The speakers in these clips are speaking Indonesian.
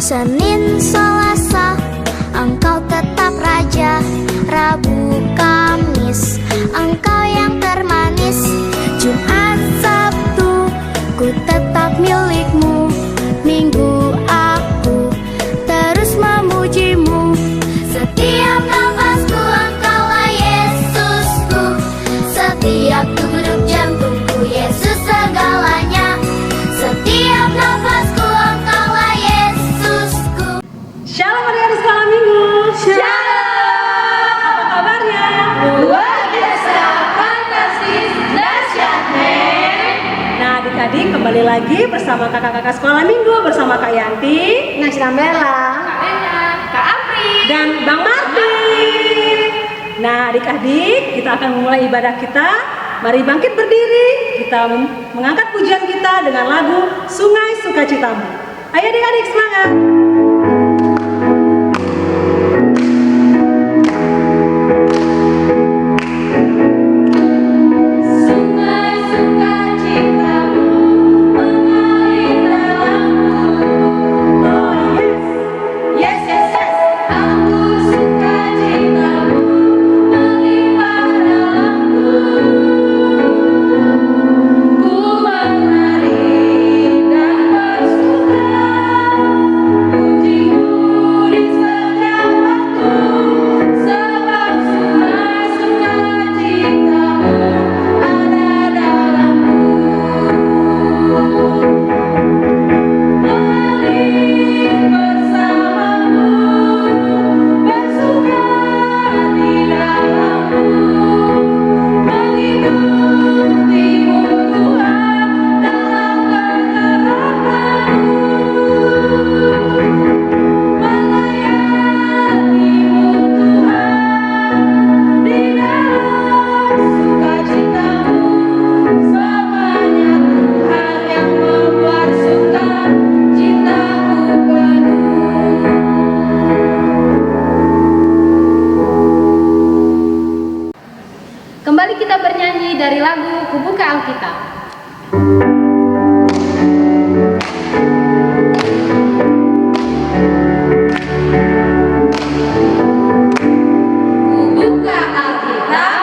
Senin, Selasa, engkau tetap raja. Rabu, Kamis, engkau yang termanis. Jumat, Sabtu, ku tetap milikmu. Minggu, aku terus memujimu. Setiap nafasku engkaulah Yesusku. Setiap degup jantungku Yesus segalanya. Setiap nafasku engkaulah Yesusku. Shalom adik-adik sekolah minggu. Shalom. Apa kabarnya? Luar biasa, fantastis, dahsyat, men. Nah adik-adik kembali lagi bersama kakak-kakak sekolah minggu. Bersama Kak Yanti, Bella, Kak Ena, Kak Apri, dan Bang Martin. Nah adik-adik, kita akan memulai ibadah kita. Mari bangkit berdiri. Kita mengangkat pujian kita dengan lagu Sungai Sukacitamu. Ayo adik-adik semangat. sungai sukacitamu mengalir dalamku. Oh yes. Yes. Aku sukacitamu melimpah dalamku. Ku menari dan bersuka, pujimu di setiap waktu, sebab sungai sukacitamu ada dalamku. Mengalir bersamamu, bersuka di dalammu, mengikutimu Tuhan dalam kegelapanmu, melayanimu Tuhan di dalam sukacitamu. Selamanya Tuhan yang membuat sukacitaku penuh. Kembali kita bernyanyi dari lagu Ku Buka Alkitab. Ku buka Alkitab,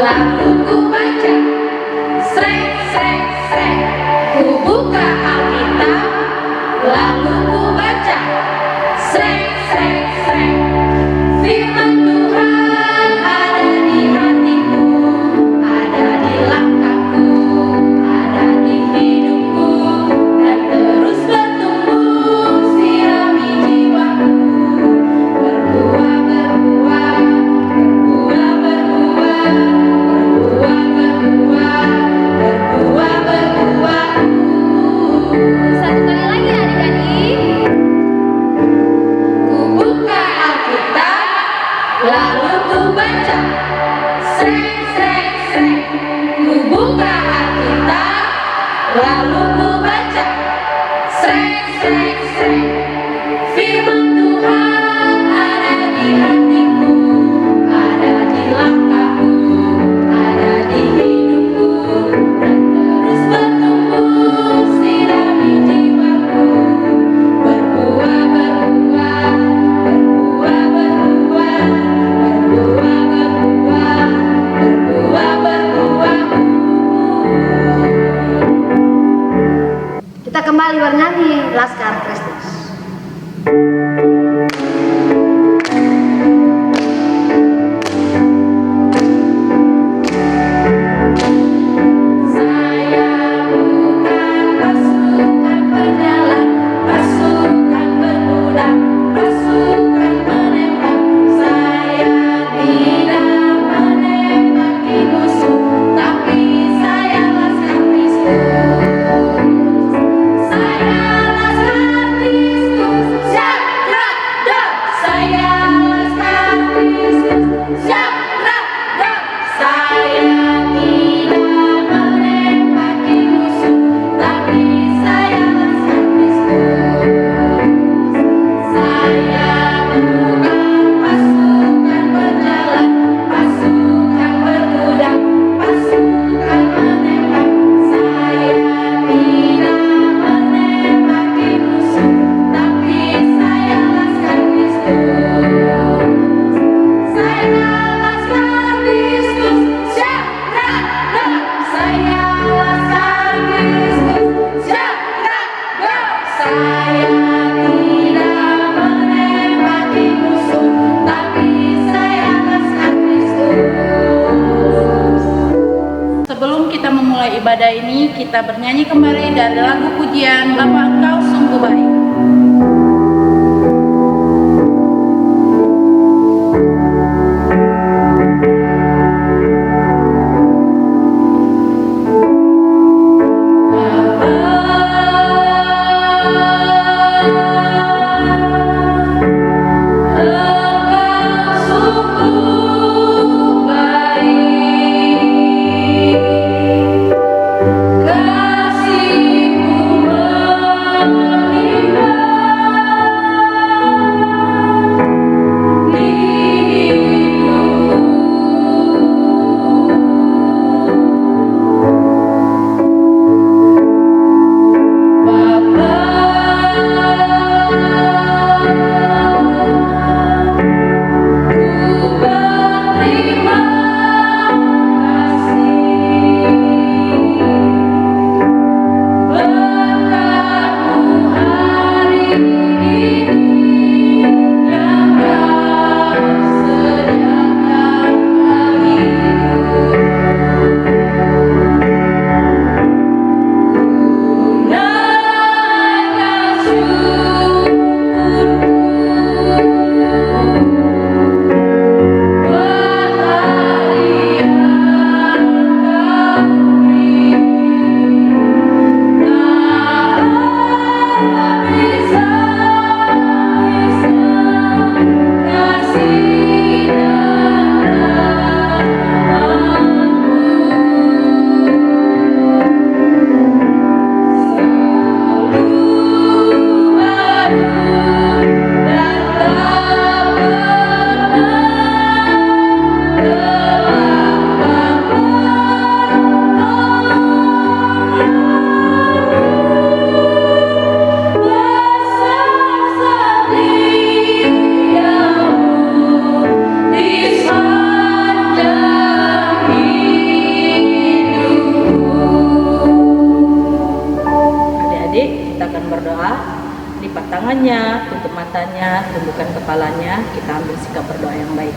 lalu ku baca. Srek, srek, srek. Ku buka Alkitab, lalu ku baca. Srek, srek, srek. Firman Tuhan ada di hatiku, ada di langkahku, ada di hidupku, dan terus bertumbuh, sirami jiwaku. Berbuah, berbuah, berbuah, berbuah, berbuah, berbuah, berbuah, berbuah. Satu kali lagi adik-adik. Ku buka Alkitab, lalu ku baca. Srek, srek, srek. Ku buka Alkitab, lalu ku baca. Srek, srek, srek. Firman Tuhan ada di hatiku, ada di langkahku, ada di hidupku, dan terus bertumbuh, sirami jiwaku. Berbuah, berbuah, berbuah, berbuah, berbuah, berbuah, berbuah, berbuah. Kita kembali bernyanyi Laskar Kristus. Saya bukan pasukan penjalan, pasukan berkuda, pasukan menembak. Saya tidak menembaki musuh, tapi saya laskar Kristus. Saya laskar Kristus. Siap. ibadah ini kita bernyanyi kembali dari lagu pujian Bapa Engkau Sungguh Baik. Tangannya, tutup matanya, tundukkan kepalanya, kita ambil sikap berdoa yang baik.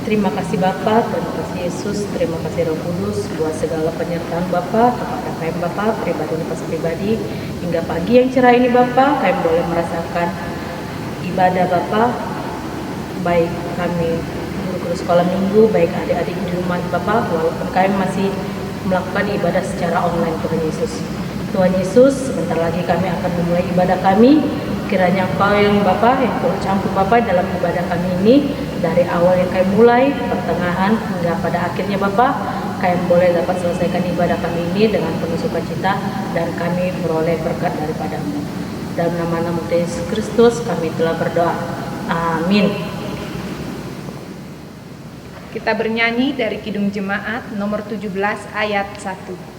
Terima kasih Bapa, terima kasih Yesus, terima kasih Roh Kudus buat segala penyertaan Bapa kepada kami Bapa, pribadi lepas pribadi, hingga pagi yang cerah ini Bapa, kami boleh merasakan ibadah Bapa, baik kami guru-guru sekolah minggu, baik adik-adik di rumah Bapa, walaupun kami masih melakukan ibadah secara online Tuhan Yesus. Tuhan Yesus, sebentar lagi kami akan memulai ibadah kami. Kiranya Engkau yang Bapa, yang turut campur Bapa dalam ibadah kami ini, dari awal yang kami mulai, pertengahan hingga pada akhirnya Bapa, kami boleh dapat selesaikan ibadah kami ini dengan penuh sukacita dan kami beroleh berkat daripada-Mu. Dalam nama Tuhan Yesus Kristus kami telah berdoa. Amin. Kita bernyanyi dari Kidung Jemaat nomor 17 ayat 1.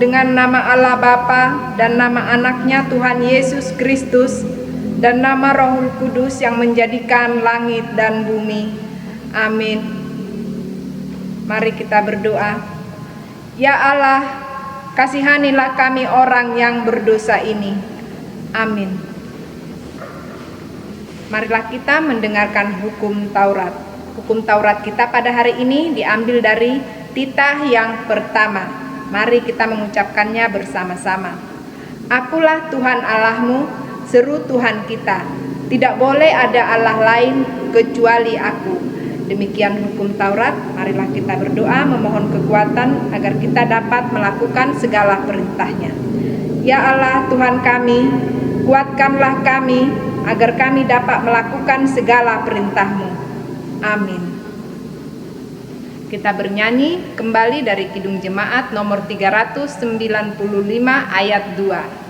Dengan nama Allah Bapa dan nama anaknya Tuhan Yesus Kristus dan nama Roh Kudus yang menjadikan langit dan bumi. Amin. Mari kita berdoa. Ya Allah, kasihanilah kami orang yang berdosa ini. Amin. Marilah kita mendengarkan hukum Taurat. Hukum Taurat kita pada hari ini diambil dari titah yang pertama. Mari kita mengucapkannya bersama-sama. Akulah Tuhan Allahmu, seru Tuhan kita. Tidak boleh ada Allah lain kecuali aku. Demikian hukum Taurat. Marilah kita berdoa memohon kekuatan agar kita dapat melakukan segala perintahnya. Ya Allah Tuhan kami, kuatkanlah kami agar kami dapat melakukan segala perintah-Mu. Amin. Kita bernyanyi kembali dari Kidung Jemaat nomor 395 ayat 2.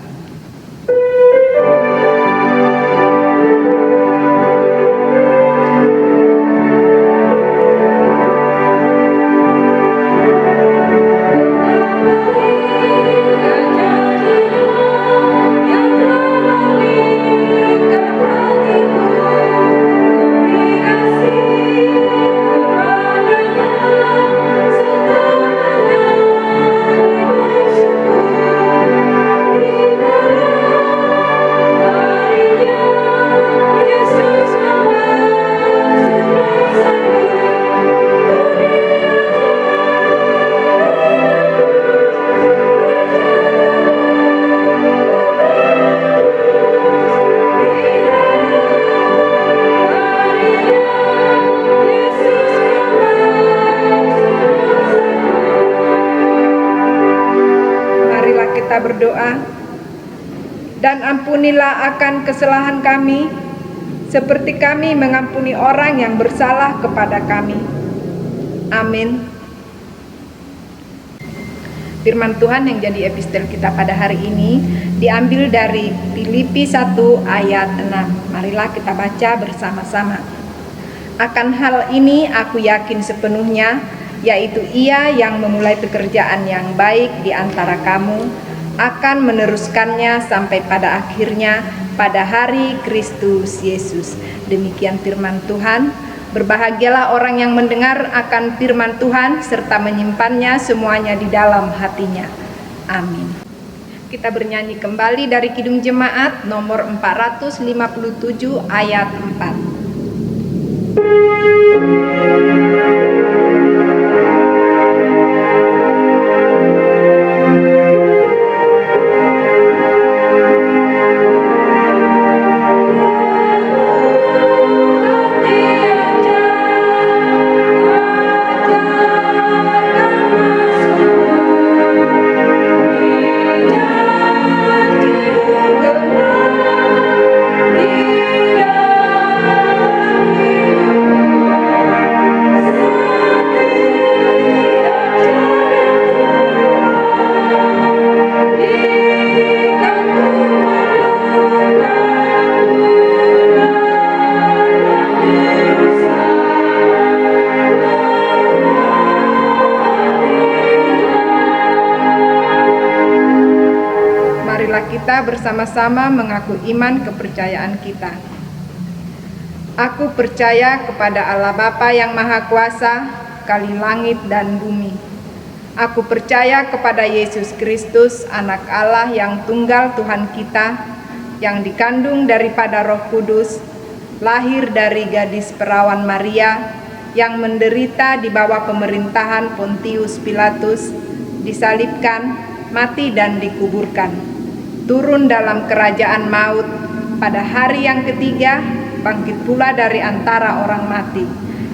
Berdoa, dan ampunilah akan kesalahan kami, seperti kami mengampuni orang yang bersalah kepada kami. Amin. Firman Tuhan yang jadi epistel kita pada hari ini diambil dari Filipi 1 ayat 6. Marilah kita baca bersama-sama. Akan hal ini aku yakin sepenuhnya, yaitu Ia yang memulai pekerjaan yang baik di antara kamu akan meneruskannya sampai pada akhirnya pada hari Kristus Yesus. Demikian firman Tuhan. Berbahagialah orang yang mendengar akan firman Tuhan serta menyimpannya semuanya di dalam hatinya. Amin. Kita bernyanyi kembali dari Kidung Jemaat nomor 457 ayat 4. Kita bersama-sama mengaku iman kepercayaan kita. Aku percaya kepada Allah Bapa yang Maha Kuasa, kali langit dan bumi. Aku percaya kepada Yesus Kristus, Anak Allah yang tunggal Tuhan kita, yang dikandung daripada Roh Kudus, lahir dari gadis perawan Maria, yang menderita di bawah pemerintahan Pontius Pilatus, disalibkan, mati dan dikuburkan. Turun dalam kerajaan maut, pada hari yang ketiga bangkit pula dari antara orang mati,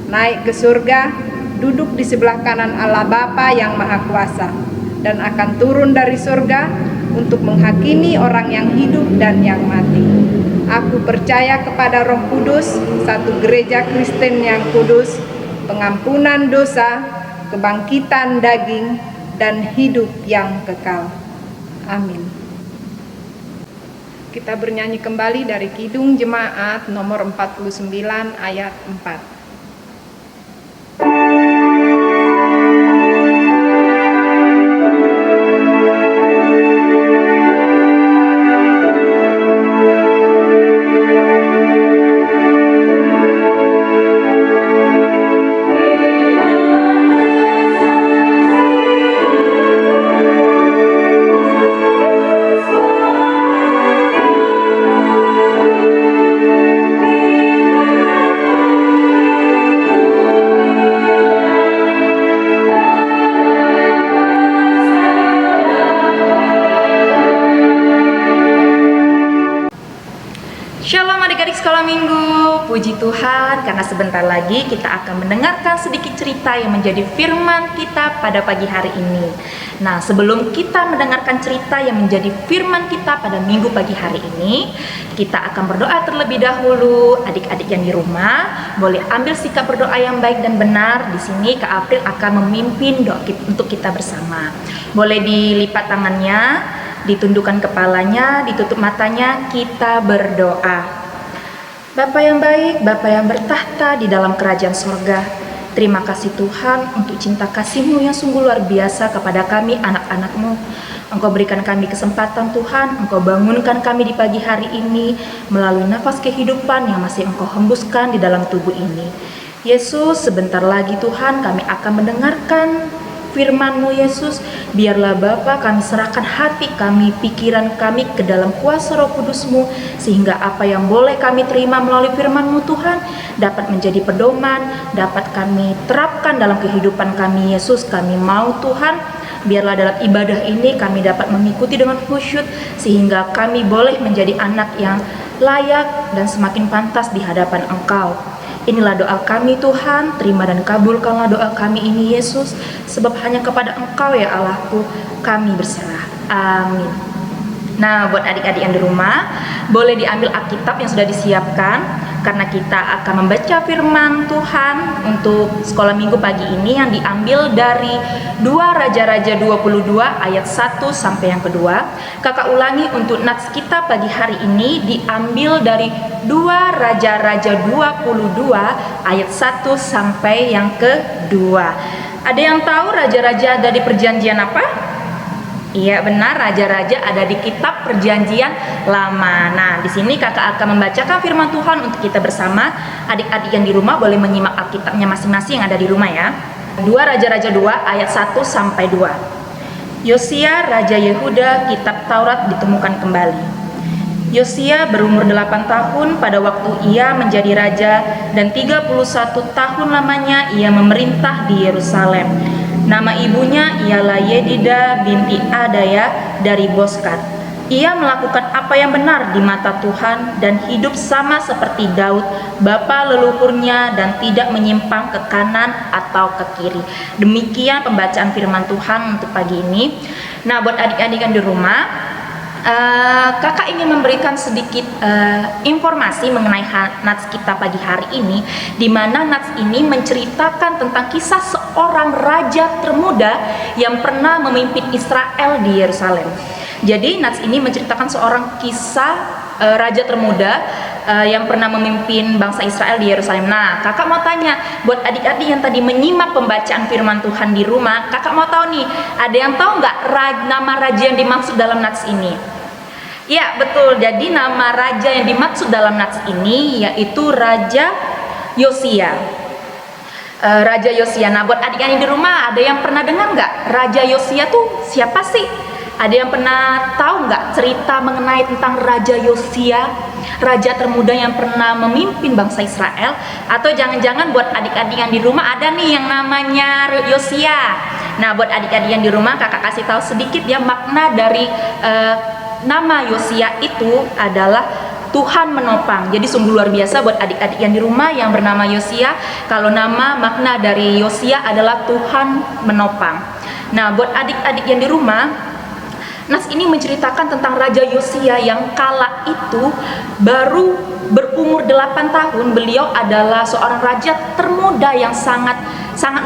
naik ke surga, duduk di sebelah kanan Allah Bapa yang Maha Kuasa, dan akan turun dari surga untuk menghakimi orang yang hidup dan yang mati. Aku percaya kepada Roh Kudus, satu gereja Kristen yang kudus, pengampunan dosa, kebangkitan daging, dan hidup yang kekal. Amin. Kita bernyanyi kembali dari Kidung Jemaat nomor 49 ayat 4. Shalom adik-adik sekolah minggu, puji Tuhan karena sebentar lagi kita akan mendengarkan sedikit cerita yang menjadi firman kita pada pagi hari ini. Nah, sebelum kita mendengarkan cerita yang menjadi firman kita pada minggu pagi hari ini, kita akan berdoa terlebih dahulu. Adik-adik yang di rumah boleh ambil sikap berdoa yang baik dan benar. Di sini Kak April akan memimpin doa untuk kita bersama. Boleh dilipat tangannya, ditundukkan kepalanya, ditutup matanya, kita berdoa. Bapa yang baik, Bapa yang bertahta di dalam kerajaan sorga, terima kasih Tuhan untuk cinta kasih-Mu yang sungguh luar biasa kepada kami anak-anak-Mu. Engkau berikan kami kesempatan Tuhan, Engkau bangunkan kami di pagi hari ini melalui nafas kehidupan yang masih Engkau hembuskan di dalam tubuh ini. Yesus, sebentar lagi Tuhan kami akan mendengarkan firman-Mu Yesus. Biarlah Bapa kami serahkan hati kami, pikiran kami ke dalam kuasa Roh Kudus-Mu, sehingga apa yang boleh kami terima melalui firman-Mu Tuhan dapat menjadi pedoman, dapat kami terapkan dalam kehidupan kami Yesus. Kami mau Tuhan, biarlah dalam ibadah ini kami dapat mengikuti dengan khusyuk, sehingga kami boleh menjadi anak yang layak dan semakin pantas di hadapan Engkau. Inilah doa kami Tuhan, terima dan kabulkanlah doa kami ini Yesus, sebab hanya kepada Engkau ya Allahku kami berserah. Amin. Nah, buat adik-adik yang di rumah, boleh diambil Alkitab yang sudah disiapkan, karena kita akan membaca firman Tuhan untuk sekolah minggu pagi ini yang diambil dari 2 Raja-Raja 22 ayat 1 sampai yang kedua. Kakak ulangi untuk nats kita pagi hari ini diambil dari 2 Raja-Raja 22 ayat 1 sampai yang kedua. Ada yang tahu raja-raja ada di perjanjian apa? Iya benar, raja-raja ada di kitab Perjanjian Lama. Nah, di sini kakak akan membacakan firman Tuhan untuk kita bersama. Adik-adik yang di rumah boleh menyimak Alkitabnya masing-masing yang ada di rumah ya. 2 Raja-Raja 2 ayat 1 sampai 2. Yosia Raja Yehuda, kitab Taurat ditemukan kembali. Yosia berumur 8 tahun pada waktu ia menjadi raja, dan 31 tahun lamanya ia memerintah di Yerusalem. Nama ibunya ialah Yedida binti Adaya dari Boskat. Ia melakukan apa yang benar di mata Tuhan dan hidup sama seperti Daud, bapa leluhurnya, dan tidak menyimpang ke kanan atau ke kiri. Demikian pembacaan firman Tuhan untuk pagi ini. Nah, buat adik-adik yang di rumah, kakak ingin memberikan sedikit informasi mengenai nats kita pagi hari ini, di mana nats ini menceritakan tentang kisah seorang raja termuda yang pernah memimpin Israel di Yerusalem. Jadi nats ini menceritakan seorang kisah raja termuda yang pernah memimpin bangsa Israel di Yerusalem. Nah, kakak mau tanya buat adik-adik yang tadi menyimak pembacaan firman Tuhan di rumah, kakak mau tahu nih, ada yang tahu nggak nama raja yang dimaksud dalam nats ini? Ya, betul. Jadi nama raja yang dimaksud dalam nats ini yaitu Raja Yosia. Raja Yosia. Nah, buat adik-adik di rumah, ada yang pernah dengar nggak Raja Yosia tuh siapa sih? Ada yang pernah tahu nggak cerita mengenai tentang Raja Yosia, raja termuda yang pernah memimpin bangsa Israel? Atau jangan-jangan buat adik-adik yang di rumah ada nih yang namanya Yosia. Nah, buat adik-adik yang di rumah, kakak kasih tahu sedikit ya makna dari nama Yosia itu adalah Tuhan menopang. Jadi sungguh luar biasa buat adik-adik yang di rumah yang bernama Yosia. Kalau nama makna dari Yosia adalah Tuhan menopang. Nah, buat adik-adik yang di rumah, nas ini menceritakan tentang Raja Yosia yang kala itu baru berumur 8 tahun. Beliau adalah seorang raja termuda yang sangat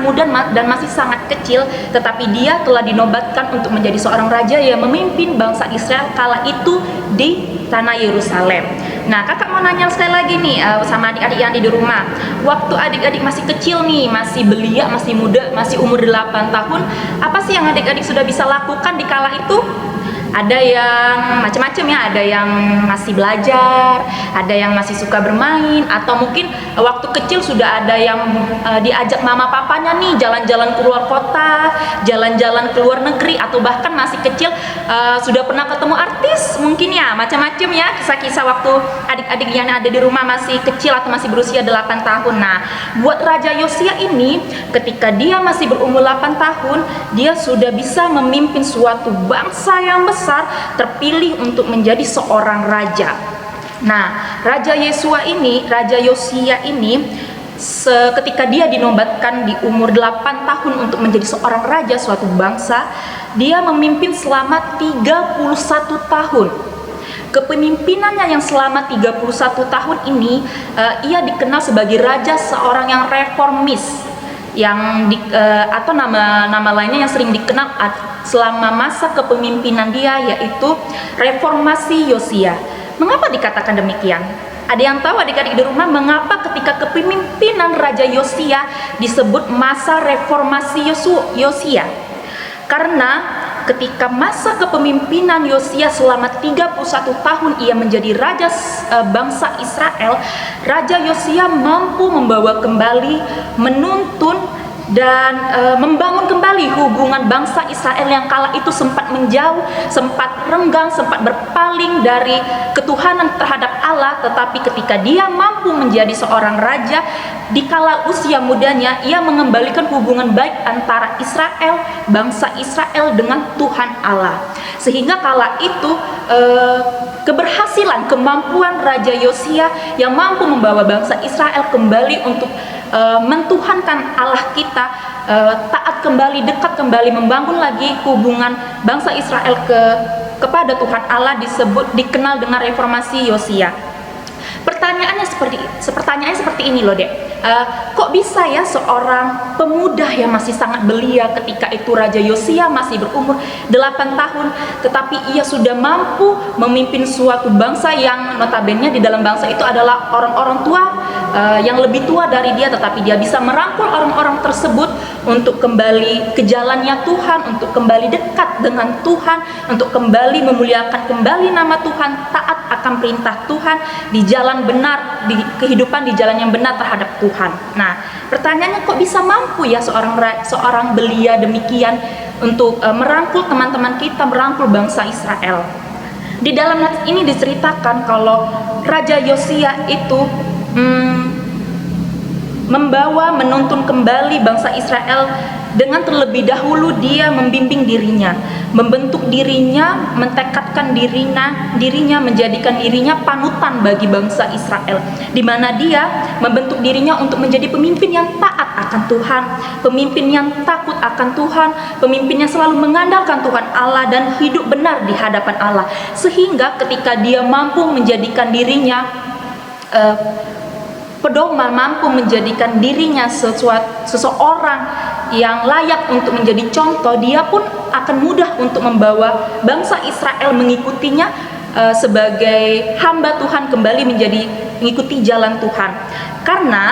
muda dan masih sangat kecil, tetapi dia telah dinobatkan untuk menjadi seorang raja yang memimpin bangsa Israel kala itu di tanah Yerusalem. Nah, kakak mau nanya sekali lagi nih sama adik-adik yang ada di rumah. Waktu adik-adik masih kecil nih, masih belia, masih muda, masih umur 8 tahun, apa sih yang adik-adik sudah bisa lakukan di kala itu? Ada yang macam-macam ya, ada yang masih belajar, ada yang masih suka bermain, atau mungkin waktu kecil sudah ada yang diajak mama papanya nih jalan-jalan keluar kota, jalan-jalan ke luar negeri, atau bahkan masih kecil sudah pernah ketemu artis mungkin ya, macam-macam ya kisah-kisah waktu adik-adik yang ada di rumah masih kecil atau masih berusia 8 tahun. Nah, buat Raja Yosia ini ketika dia masih berumur 8 tahun, dia sudah bisa memimpin suatu bangsa yang besar, terpilih untuk menjadi seorang raja. Nah, Raja Yosia ini ketika dia dinobatkan di umur 8 tahun untuk menjadi seorang raja suatu bangsa, dia memimpin selama 31 tahun. Kepemimpinannya yang selama 31 tahun ini, ia dikenal sebagai raja seorang yang reformis, atau nama lainnya yang sering dikenal selama masa kepemimpinan dia, yaitu reformasi Yosia. Mengapa dikatakan demikian? Ada yang tahu adik-adik di rumah mengapa ketika kepemimpinan Raja Yosia disebut masa reformasi Yosia? Karena ketika masa kepemimpinan Yosia selama 31 tahun ia menjadi raja bangsa Israel, Raja Yosia mampu membawa kembali, menuntun dan membangun kembali hubungan bangsa Israel yang kala itu sempat menjauh, sempat renggang, sempat berpaling dari ketuhanan terhadap Allah. Tetapi ketika dia mampu menjadi seorang raja di kala usia mudanya, ia mengembalikan hubungan baik antara Israel, bangsa Israel dengan Tuhan Allah. Sehingga kala itu keberhasilan, kemampuan Raja Yosia yang mampu membawa bangsa Israel kembali untuk mentuhankan Allah kita, taat kembali, dekat kembali, membangun lagi hubungan bangsa Israel kepada Tuhan Allah, dikenal dengan reformasi Yosia. Pertanyaannya seperti ini loh, Dek. Kok bisa ya seorang pemuda yang masih sangat belia ketika itu Raja Yosia masih berumur 8 tahun, tetapi ia sudah mampu memimpin suatu bangsa yang notabene di dalam bangsa itu adalah orang-orang tua yang lebih tua dari dia, tetapi dia bisa merangkul orang-orang tersebut untuk kembali ke jalannya Tuhan, untuk kembali dekat dengan Tuhan, untuk kembali memuliakan kembali nama Tuhan, taat akan perintah Tuhan, di jalan benar, di kehidupan di jalan yang benar terhadap Tuhan. Nah, pertanyaannya kok bisa mampu ya seorang belia demikian untuk merangkul teman-teman kita, merangkul bangsa Israel? Di dalam ini diceritakan kalau Raja Yosia itu menuntun kembali bangsa Israel dengan terlebih dahulu dia membimbing dirinya, membentuk dirinya, mentekadkan dirinya, menjadikan dirinya panutan bagi bangsa Israel, di mana dia membentuk dirinya untuk menjadi pemimpin yang taat akan Tuhan, pemimpin yang takut akan Tuhan, pemimpin yang selalu mengandalkan Tuhan Allah dan hidup benar di hadapan Allah. Sehingga ketika dia mampu menjadikan dirinya pedoman, mampu menjadikan dirinya seseorang yang layak untuk menjadi contoh, dia pun akan mudah untuk membawa bangsa Israel mengikutinya sebagai hamba Tuhan, kembali mengikuti jalan Tuhan. Karena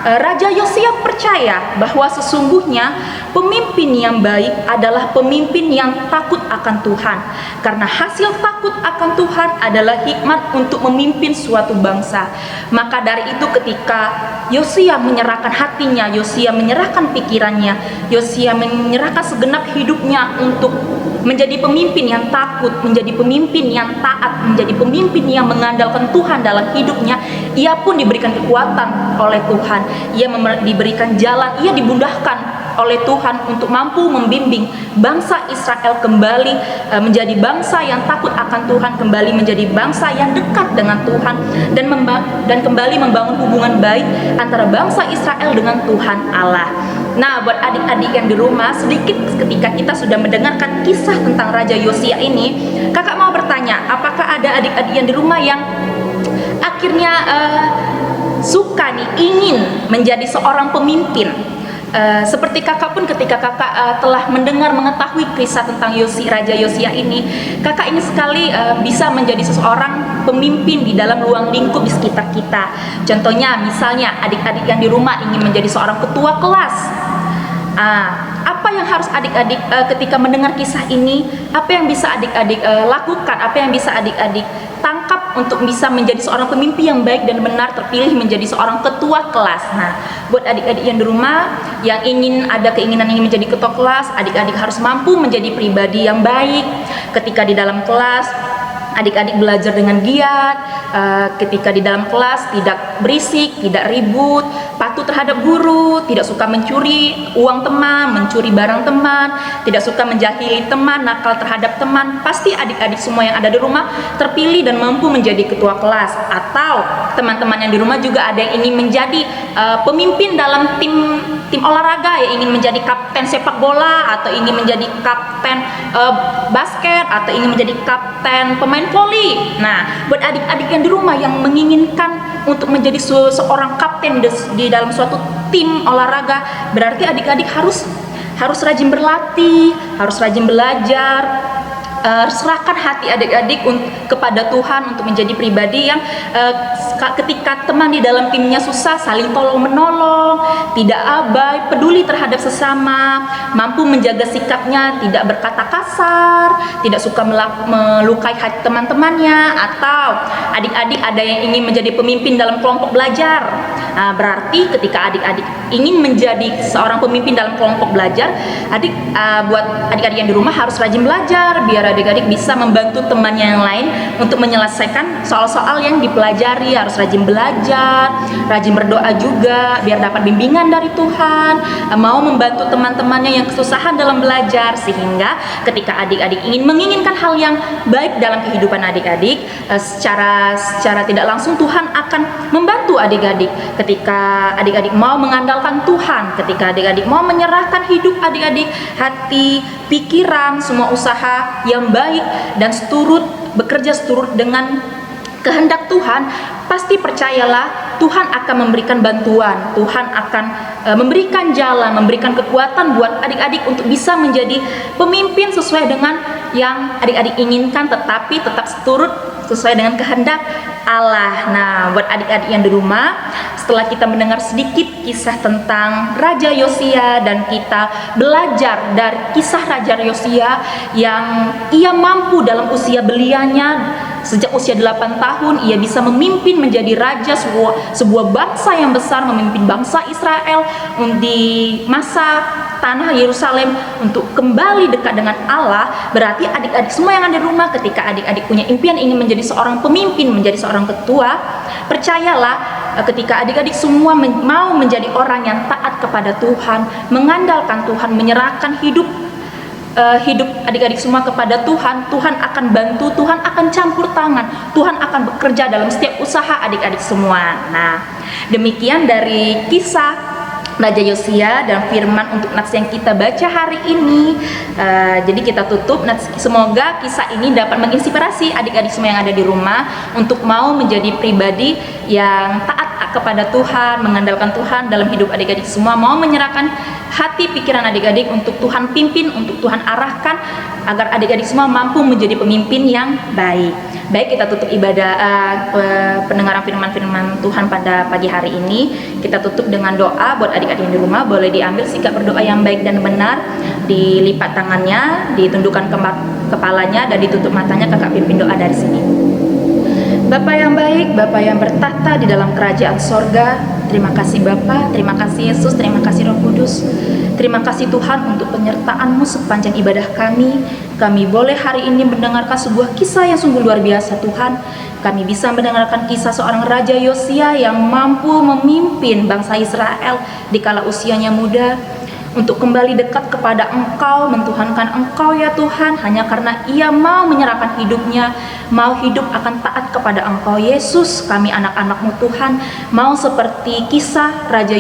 Raja Yosia percaya bahwa sesungguhnya pemimpin yang baik adalah pemimpin yang takut akan Tuhan. Karena hasil takut akan Tuhan adalah hikmat untuk memimpin suatu bangsa. Maka dari itu ketika Yosia menyerahkan hatinya, Yosia menyerahkan pikirannya, Yosia menyerahkan segenap hidupnya untuk menjadi pemimpin yang takut, menjadi pemimpin yang taat, menjadi pemimpin yang mengandalkan Tuhan dalam hidupnya, ia pun diberikan kekuatan oleh Tuhan, ia diberikan jalan, ia dimudahkan oleh Tuhan untuk mampu membimbing bangsa Israel kembali menjadi bangsa yang takut akan Tuhan, kembali menjadi bangsa yang dekat dengan Tuhan, dan kembali membangun hubungan baik antara bangsa Israel dengan Tuhan Allah. Nah, buat adik-adik yang di rumah, sedikit ketika kita sudah mendengarkan kisah tentang Raja Yosia ini, kakak mau bertanya, apakah ada adik-adik yang di rumah yang akhirnya suka nih, ingin menjadi seorang pemimpin? Seperti kakak pun ketika kakak telah mengetahui kisah tentang Raja Yosia ini, kakak ingin sekali bisa menjadi seseorang pemimpin di dalam ruang lingkup di sekitar kita. Contohnya misalnya adik-adik yang di rumah ingin menjadi seorang ketua kelas. Apa yang harus adik-adik ketika mendengar kisah ini, apa yang bisa adik-adik lakukan, apa yang bisa adik-adik tangkap untuk bisa menjadi seorang pemimpin yang baik dan benar, terpilih menjadi seorang ketua kelas. Nah, buat adik-adik yang di rumah yang ada keinginan ingin menjadi ketua kelas, adik-adik harus mampu menjadi pribadi yang baik ketika di dalam kelas. adik-adik belajar dengan giat, ketika di dalam kelas tidak berisik, tidak ribut, patuh terhadap guru, tidak suka mencuri uang teman, mencuri barang teman, tidak suka menjahili teman, nakal terhadap teman. Pasti adik-adik semua yang ada di rumah terpilih dan mampu menjadi ketua kelas. Atau teman-teman yang di rumah juga ada yang ingin menjadi pemimpin dalam tim olahraga, ya ingin menjadi kapten sepak bola, atau ingin menjadi kapten basket, atau ingin menjadi kapten pemain voli. Nah, buat adik-adik yang di rumah yang menginginkan untuk menjadi seorang kapten di dalam suatu tim olahraga, berarti adik-adik harus rajin berlatih, harus rajin belajar. Serahkan hati adik-adik kepada Tuhan untuk menjadi pribadi yang ketika teman di dalam timnya susah, saling tolong menolong, tidak abai, peduli terhadap sesama, mampu menjaga sikapnya, tidak berkata kasar, tidak suka melukai hati teman-temannya. Atau adik-adik ada yang ingin menjadi pemimpin dalam kelompok belajar. Nah, berarti ketika adik-adik ingin menjadi seorang pemimpin dalam kelompok belajar, buat adik-adik yang di rumah harus rajin belajar, biar adik-adik bisa membantu temannya yang lain untuk menyelesaikan soal-soal yang dipelajari. Harus rajin belajar, rajin berdoa juga biar dapat bimbingan dari Tuhan, mau membantu teman-temannya yang kesusahan dalam belajar, sehingga ketika adik-adik menginginkan hal yang baik dalam kehidupan adik-adik, secara tidak langsung Tuhan akan membantu adik-adik. Ketika adik-adik mau mengandalkan Tuhan, ketika adik-adik mau menyerahkan hidup adik-adik, hati, pikiran, semua usaha yang baik dan bekerja seturut dengan kehendak Tuhan, pasti percayalah Tuhan akan memberikan bantuan, Tuhan akan memberikan jalan, memberikan kekuatan buat adik-adik untuk bisa menjadi pemimpin sesuai dengan yang adik-adik inginkan, tetapi tetap seturut sesuai dengan kehendak Allah. Nah, buat adik-adik yang di rumah, setelah kita mendengar sedikit kisah tentang Raja Yosia dan kita belajar dari kisah Raja Yosia yang ia mampu dalam usia belianya, sejak usia 8 tahun ia bisa memimpin menjadi raja sebuah bangsa yang besar, memimpin bangsa Israel di masa tanah Yerusalem untuk kembali dekat dengan Allah. Berarti adik-adik semua yang ada di rumah, ketika adik-adik punya impian ingin menjadi seorang pemimpin, menjadi seorang ketua, percayalah ketika adik-adik semua mau menjadi orang yang taat kepada Tuhan, mengandalkan Tuhan, menyerahkan hidup adik-adik semua kepada Tuhan, Tuhan akan bantu, Tuhan akan campur tangan, Tuhan akan bekerja dalam setiap usaha adik-adik semua. Nah, demikian dari kisah Raja Yosia dan firman untuk nats yang kita baca hari ini. Jadi kita tutup, semoga kisah ini dapat menginspirasi adik-adik semua yang ada di rumah untuk mau menjadi pribadi yang taat kepada Tuhan, mengandalkan Tuhan dalam hidup adik-adik semua, mau menyerahkan hati pikiran adik-adik untuk Tuhan pimpin, untuk Tuhan arahkan, agar adik-adik semua mampu menjadi pemimpin yang baik. Baik, kita tutup ibadah pendengaran firman-firman Tuhan pada pagi hari ini. Kita tutup dengan doa. Buat adik-adik yang di rumah, boleh diambil sikap berdoa yang baik dan benar, dilipat tangannya, ditundukkan kepalanya, dan ditutup matanya. Kakak pimpin doa dari sini. Bapa yang baik, Bapa yang bertata di dalam kerajaan sorga, terima kasih Bapa, terima kasih Yesus, terima kasih Roh Kudus. Terima kasih Tuhan untuk penyertaan-Mu sepanjang ibadah kami. Kami boleh hari ini mendengarkan sebuah kisah yang sungguh luar biasa Tuhan. Kami bisa mendengarkan kisah seorang Raja Yosia yang mampu memimpin bangsa Israel di kala usianya muda, untuk kembali dekat kepada Engkau, mentuhankan Engkau ya Tuhan, hanya karena ia mau menyerahkan hidupnya, mau hidup akan taat kepada Engkau Yesus. Kami anak-anak-Mu Tuhan, mau seperti kisah Raja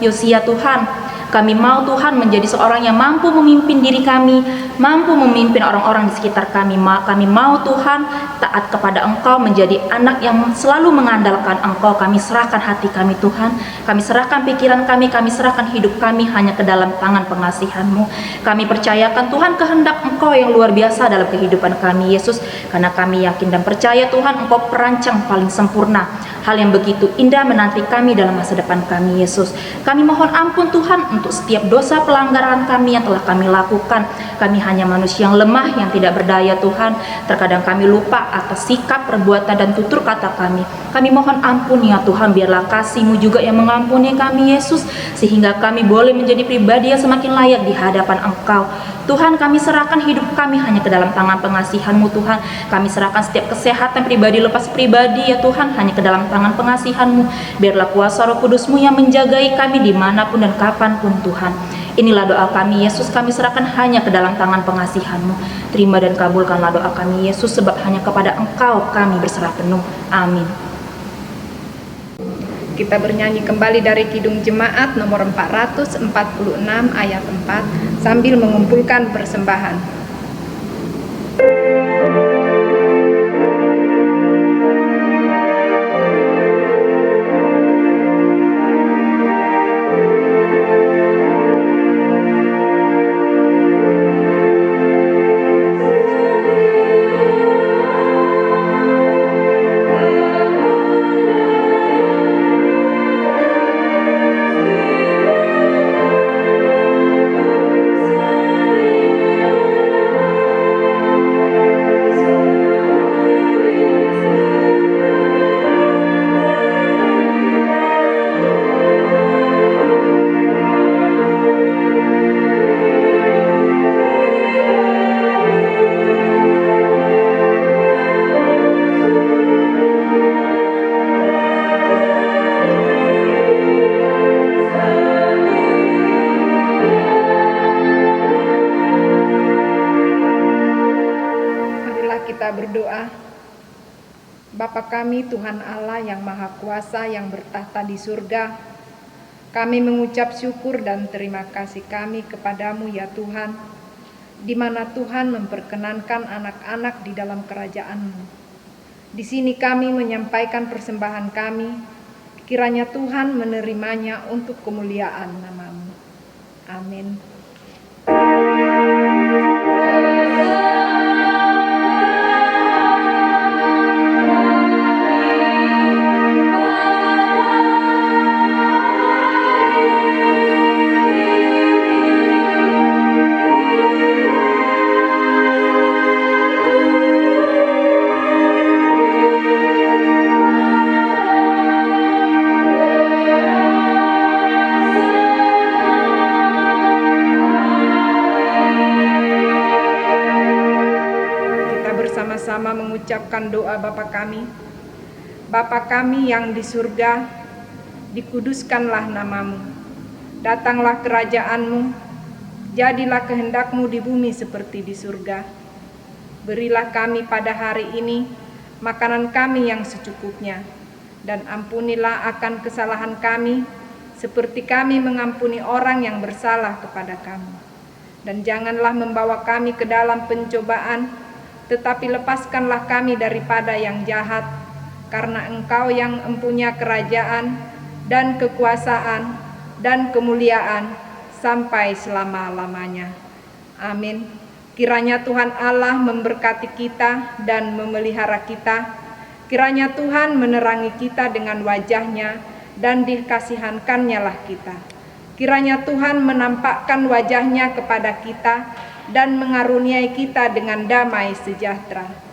Yosia Tuhan. Kami mau Tuhan menjadi seorang yang mampu memimpin diri kami, mampu memimpin orang-orang di sekitar kami. Kami mau Tuhan taat kepada Engkau, menjadi anak yang selalu mengandalkan Engkau. Kami serahkan hati kami Tuhan, kami serahkan pikiran kami serahkan hidup kami hanya ke dalam tangan pengasihan-Mu. Kami percayakan Tuhan kehendak Engkau yang luar biasa dalam kehidupan kami Yesus, karena kami yakin dan percaya Tuhan Engkau perancang paling sempurna hal yang begitu indah menanti kami dalam masa depan kami Yesus. Kami mohon ampun Tuhan untuk setiap dosa pelanggaran kami yang telah kami lakukan. Kami hanya manusia yang lemah, yang tidak berdaya Tuhan. Terkadang kami lupa atas sikap, perbuatan, dan tutur kata kami. Kami mohon ampun ya Tuhan, biarlah kasih-Mu juga yang mengampuni kami Yesus, sehingga kami boleh menjadi pribadi yang semakin layak di hadapan Engkau. Tuhan, kami serahkan hidup kami hanya ke dalam tangan pengasihan-Mu Tuhan. Kami serahkan setiap kesehatan pribadi lepas pribadi ya Tuhan, hanya ke dalam tangan pengasihan-Mu. Biarlah kuasa Roh Kudus-Mu yang menjagai kami dimanapun dan kapanpun Tuhan. Inilah doa kami Yesus, kami serahkan hanya ke dalam tangan pengasihan-Mu. Terima dan kabulkanlah doa kami Yesus, sebab hanya kepada Engkau kami berserah penuh. Amin. Kita bernyanyi kembali dari Kidung Jemaat nomor 446 ayat 4 sambil mengumpulkan persembahan. Kita berdoa. Bapa kami, Tuhan Allah yang Maha Kuasa yang bertahta di surga, kami mengucap syukur dan terima kasih kami kepadamu ya Tuhan, di mana Tuhan memperkenankan anak-anak di dalam kerajaan-Mu. Di sini kami menyampaikan persembahan kami, kiranya Tuhan menerimanya untuk kemuliaan nama-Mu. Amin. Sama mengucapkan doa Bapa kami. Bapa kami yang di surga, dikuduskanlah nama-Mu. Datanglah kerajaan-Mu, jadilah kehendak-Mu di bumi seperti di surga. Berilah kami pada hari ini makanan kami yang secukupnya, dan ampunilah akan kesalahan kami, seperti kami mengampuni orang yang bersalah kepada kami. Dan janganlah membawa kami ke dalam pencobaan, tetapi lepaskanlah kami daripada yang jahat, karena Engkau yang empunya kerajaan dan kekuasaan dan kemuliaan sampai selama-lamanya. Amin. Kiranya Tuhan Allah memberkati kita dan memelihara kita. Kiranya Tuhan menerangi kita dengan wajah-Nya dan dikasihankan-Nya lah kita. Kiranya Tuhan menampakkan wajah-Nya kepada kita dan mengaruniai kita dengan damai sejahtera.